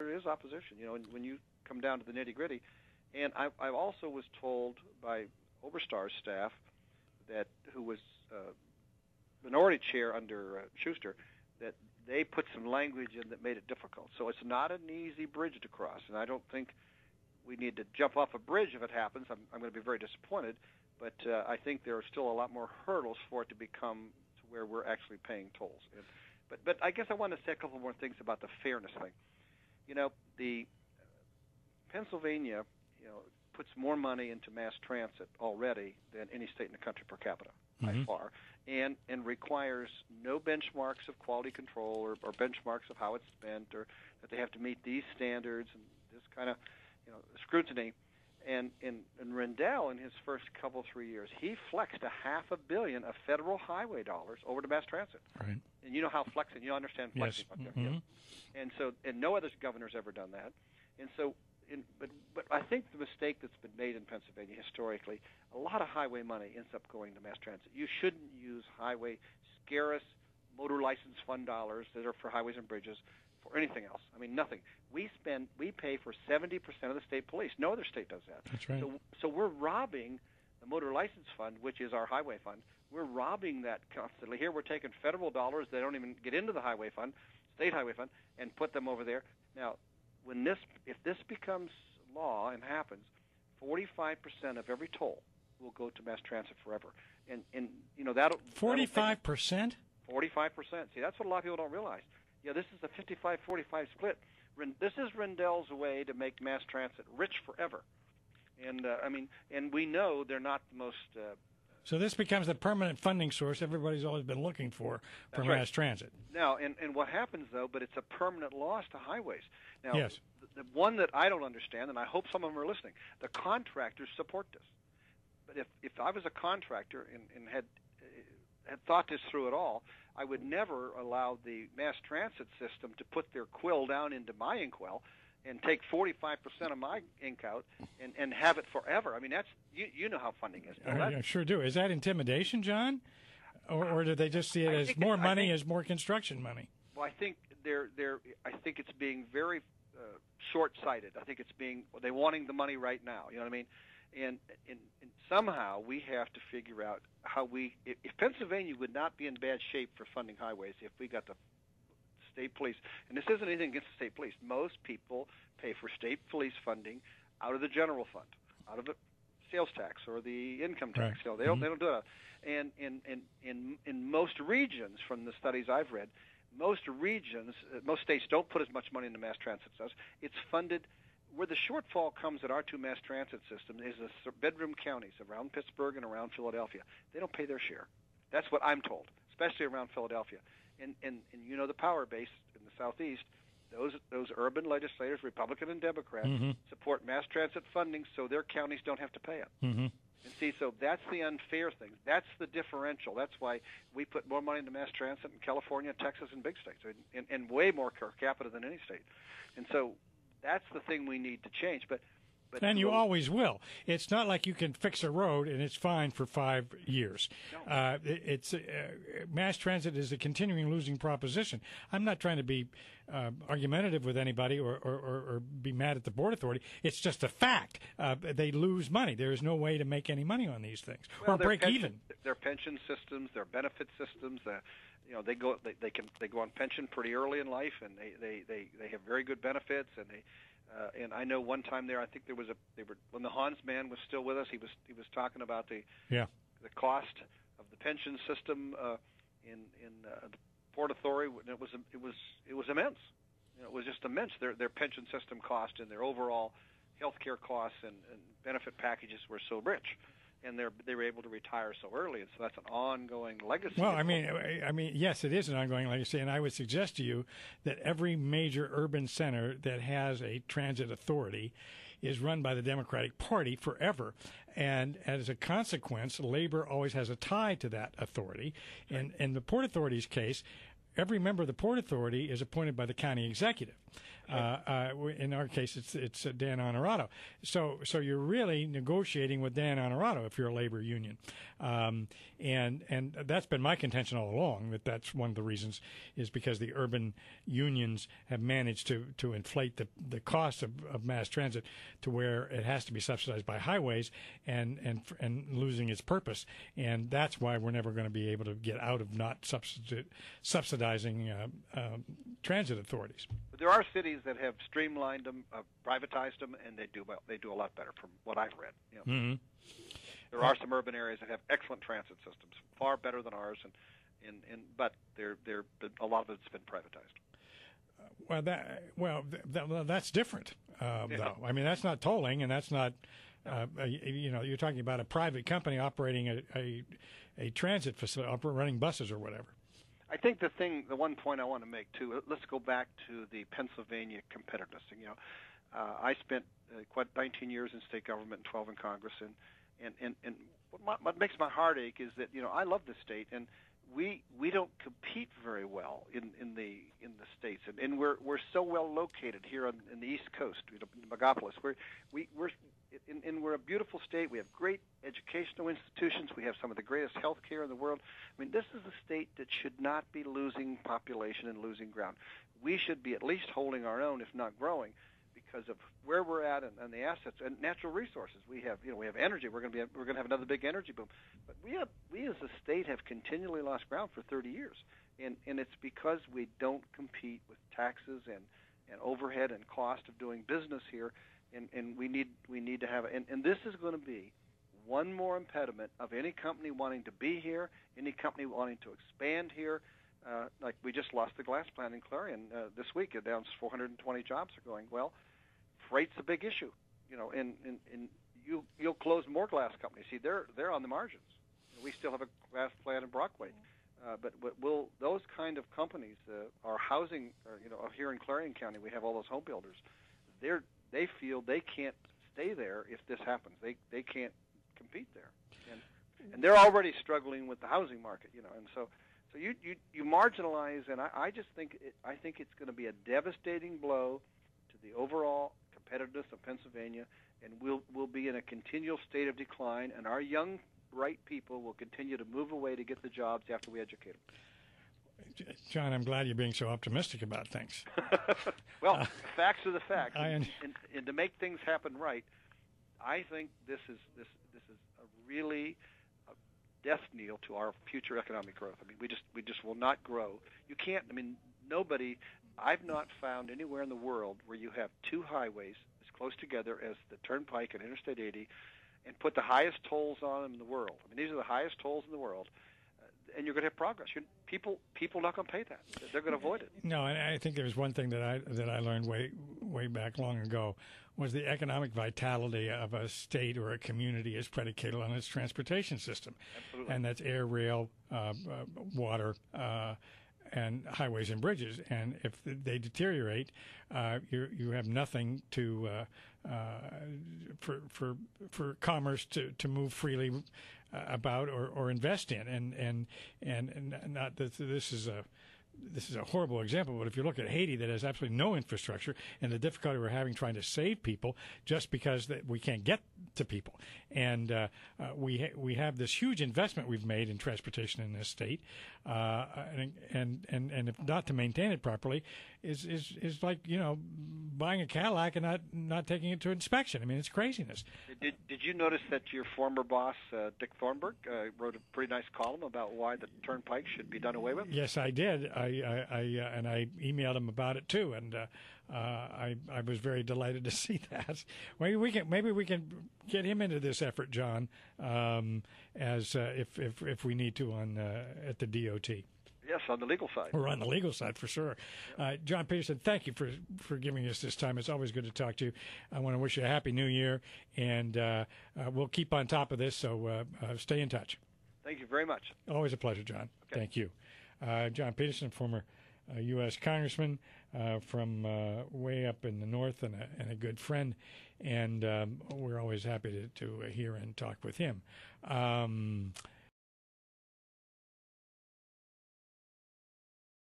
there is opposition, when you come down to the nitty-gritty. And I also was told by Oberstar's staff, who was minority chair under Schuster, that they put some language in that made it difficult. So it's not an easy bridge to cross, and I don't think we need to jump off a bridge if it happens. I'm going to be very disappointed, but I think there are still a lot more hurdles for it to become to where we're actually paying tolls. But I guess I want to say a couple more things about the fairness thing. The Pennsylvania, puts more money into mass transit already than any state in the country per capita by far, and requires no benchmarks of quality control or benchmarks of how it's spent, or that they have to meet these standards and this kind of scrutiny. And Rendell, in his first 3 years, he flexed $500 million of federal highway dollars over to mass transit. Right. And you know how flexing, you understand flexing. Yes. Yeah. And no other governor's ever done that. And so, but I think the mistake that's been made in Pennsylvania historically, a lot of highway money ends up going to mass transit. You shouldn't use scarce motor license fund dollars that are for highways and bridges for anything else. I mean, nothing. We pay for 70% of the state police. No other state does that. That's right. So we're robbing the motor license fund, which is our highway fund. We're robbing that constantly. Here we're taking federal dollars that don't even get into the highway fund, state highway fund, and put them over there. Now, if this becomes law and happens, 45% of every toll will go to mass transit forever. And that'll 45%? 45%. See, that's what a lot of people don't realize. This is a 55-45 split. This is Rendell's way to make mass transit rich forever. And and we know they're not the most. So this becomes the permanent funding source everybody's always been looking for mass transit. Now, and what happens though? But it's a permanent loss to highways. Now, yes. The one that I don't understand, and I hope some of them are listening, the contractors support this. But if I was a contractor and had thought this through at all, I would never allow the mass transit system to put their quill down into my inkwell and take 45% of my ink out and have it forever. I mean, that's you know how funding is. I sure do. Is that intimidation, John? Or do they just see it as more money as more construction money? Well, I think I think it's being very short-sighted. I think they're wanting the money right now. You know what I mean? And somehow we have to figure out how if Pennsylvania would not be in bad shape for funding highways if we got the state police, and this isn't anything against the state police. Most people pay for state police funding out of the general fund, out of the sales tax or the income tax. Right. They don't do it. And in most regions, from the studies I've read, most states don't put as much money into mass transit as us. It's funded. Where the shortfall comes at our two mass transit systems is the bedroom counties around Pittsburgh and around Philadelphia. They don't pay their share. That's what I'm told, especially around Philadelphia. And the power base in the Southeast, those urban legislators, Republican and Democrat, support mass transit funding so their counties don't have to pay it. And see, so that's the unfair thing. That's the differential. That's why we put more money into mass transit in California, Texas, and big states, and way more per capita than any state. And so that's the thing we need to change. But and you always will. It's not like you can fix a road and it's fine for 5 years. No. Mass transit is a continuing losing proposition. I'm not trying to be argumentative with anybody or be mad at the Board Authority. It's just a fact. They lose money. There is no way to make any money on these things or break even. Their pension systems, their benefit systems. They go on pension pretty early in life, and they have very good benefits, and I know one time there, I think when the Hans man was still with us, he was talking about the cost of the pension system in the Port Authority. It was immense. It was just immense. Their pension system cost and their overall health care costs and benefit packages were so rich. And they were able to retire so early, and so that's an ongoing legacy. Well, I mean, yes, it is an ongoing legacy, and I would suggest to you that every major urban center that has a transit authority is run by the Democratic Party forever, and as a consequence, labor always has a tie to that authority. And in the Port Authority's case, every member of the Port Authority is appointed by the county executive. In our case, it's Dan Honorato. So you're really negotiating with Dan Honorato if you're a labor union, and that's been my contention all along. That's one of the reasons is because the urban unions have managed to inflate the cost of mass transit to where it has to be subsidized by highways and losing its purpose. And that's why we're never going to be able to get out of not subsidizing transit authorities. There are cities that have streamlined them, privatized them, and they do well. They do a lot better, from what I've read. Mm-hmm. There are some urban areas that have excellent transit systems, far better than ours, but a lot of it's been privatized. That's different, though. I mean, that's not tolling, and that's not. You're talking about a private company operating a transit facility, running buses or whatever. I think the one point I want to make too. Let's go back to the Pennsylvania competitiveness. I spent 19 years in state government and 12 in Congress, and what makes my heart ache is that I love the state, and we don't compete very well in the states, and we're so well located here in the East Coast, Megapolis. We're a beautiful state. We have great educational institutions. We have some of the greatest health care in the world. I mean, this is a state that should not be losing population and losing ground. We should be at least holding our own, if not growing, because of where we're at and the assets and natural resources. We have energy. We're going to have another big energy boom. But we as a state have continually lost ground for 30 years, and it's because we don't compete with taxes and overhead and cost of doing business here. And we need to have and this is going to be one more impediment of any company wanting to be here, any company wanting to expand here. Like we just lost the glass plant in Clarion this week. It announced 420 jobs are going. Well, freight's a big issue, and you'll close more glass companies. See, they're on the margins. We still have a glass plant in Brockway, but will those kind of companies, our housing, here in Clarion County, we have all those home builders. They feel they can't stay there if this happens. They can't compete there, and they're already struggling with the housing market, And so you marginalize, and I just think it's going to be a devastating blow to the overall competitiveness of Pennsylvania, and we'll be in a continual state of decline, and our young, bright people will continue to move away to get the jobs after we educate them. John, I'm glad you're being so optimistic about things. Well, facts are the facts, and to make things happen right, I think this is a really death knell to our future economic growth. I mean, we just will not grow. You can't. I mean, nobody. I've not found anywhere in the world where you have two highways as close together as the Turnpike and Interstate 80, and put the highest tolls on them in the world. I mean, these are the highest tolls in the world. And you're going to have progress. People are not going to pay that. They're going to avoid it. No, and I think there was one thing that I learned way back long ago was the economic vitality of a state or a community is predicated on its transportation system. Absolutely. And that's air, rail, water, and highways and bridges. And if they deteriorate, you have nothing to for commerce to move freely about or invest in, and not that this is a horrible example, but if you look at Haiti, that has absolutely no infrastructure, and the difficulty we're having trying to save people just because that we can't get to people, and we have this huge investment we've made in transportation in this state, and if not to maintain it properly, is like buying a Cadillac and not taking it to inspection. I mean, it's craziness. Did you notice that your former boss Dick Thornberg wrote a pretty nice column about why the Turnpike should be done away with? Yes, I did. I emailed him about it too, and I was very delighted to see that. Maybe we can get him into this effort, John, as if we need to at the DOT. Yes, on the legal side. We're on the legal side for sure. John Peterson, thank you for giving us this time. It's always good to talk to you. I want to wish you a happy New Year, and we'll keep on top of this. So stay in touch. Thank you very much. Always a pleasure, John. Okay. Thank you. John Peterson, former U.S. Congressman from way up in the north, and a good friend, and we're always happy to hear and talk with him.